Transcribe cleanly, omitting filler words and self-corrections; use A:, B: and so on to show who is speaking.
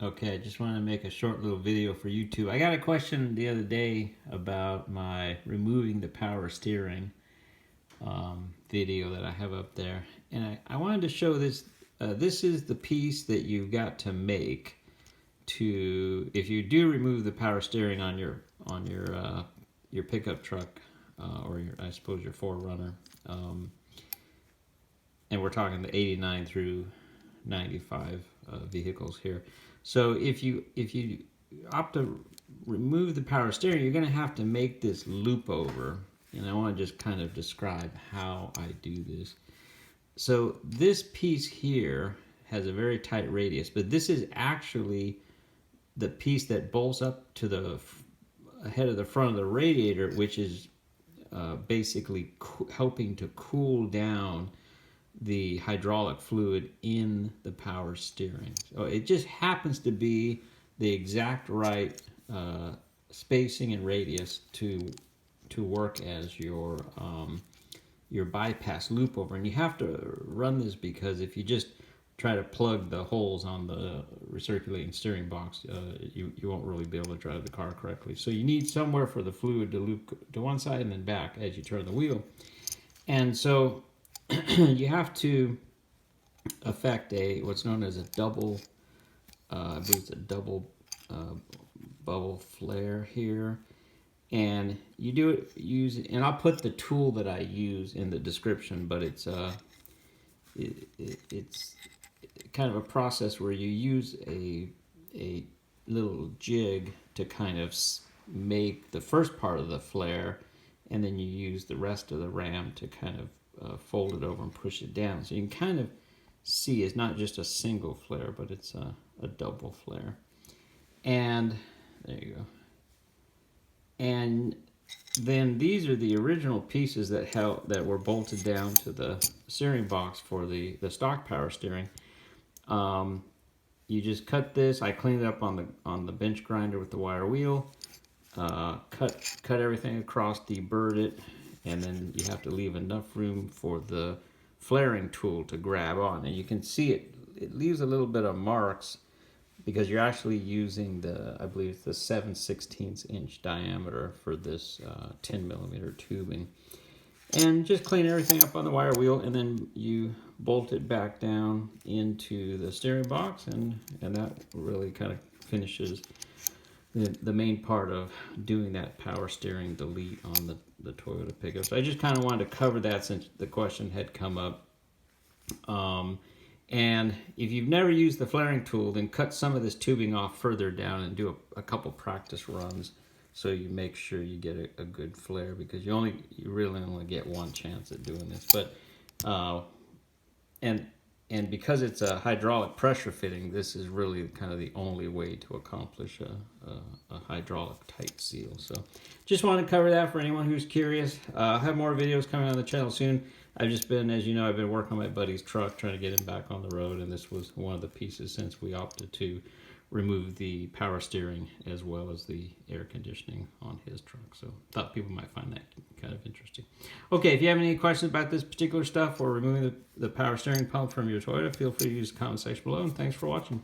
A: Okay, I just wanted to make a short little video for YouTube. I got a question the other day about my removing the power steering video that I have up there. And I wanted to show this. This is the piece that you've got to make to, if you do remove the power steering on your pickup truck or I suppose your 4Runner. And we're talking the 89 through 95 vehicles here. So if you opt to remove the power steering, you're going to have to make this loop over. And I want to just kind of describe how I do this. So this piece here has a very tight radius, but this is actually the piece that bolts up to the head of the front of the radiator, which is basically helping to cool down the hydraulic fluid in the power steering. So it just happens to be the exact right spacing and radius to work as your bypass loop over. And you have to run this because if you just try to plug the holes on the recirculating steering box, you won't really be able to drive the car correctly. So you need somewhere for the fluid to loop to one side and then back as you turn the wheel. And so you have to affect what's known as a double, I believe it's a double bubble flare here. And you do it and I'll put the tool that I use in the description, but it's kind of a process where you use a little jig to kind of make the first part of the flare, and then you use the rest of the ram to kind of fold it over and push it down. So you can kind of see it's not just a single flare, but it's a double flare. And there you go. And then these are the original pieces that were bolted down to the steering box for the stock power steering. You just cut this. I cleaned it up on the bench grinder with the wire wheel. Cut everything across, deburred it, and then you have to leave enough room for the flaring tool to grab on. And you can see it leaves a little bit of marks because you're actually using I believe it's the 7/16 inch diameter for this 10 millimeter tubing. And just clean everything up on the wire wheel, and then you bolt it back down into the steering box, and that really kind of finishes the main part of doing that power steering delete on the Toyota pickup. So I just kind of wanted to cover that since the question had come up. And if you've never used the flaring tool, then cut some of this tubing off further down and do a couple practice runs so you make sure you get a good flare, because you really only get one chance at doing this. But and because it's a hydraulic pressure fitting, this is really kind of the only way to accomplish a hydraulic tight seal. So just wanted to cover that for anyone who's curious. I'll have more videos coming on the channel soon. I've just been, as you know, I've been working on my buddy's truck, trying to get him back on the road, and this was one of the pieces since we opted to remove the power steering as well as the air conditioning on his truck. So thought people might find that kind of interesting. Okay, if you have any questions about this particular stuff or removing the power steering pump from your Toyota, feel free to use the comment section below, and thanks for watching.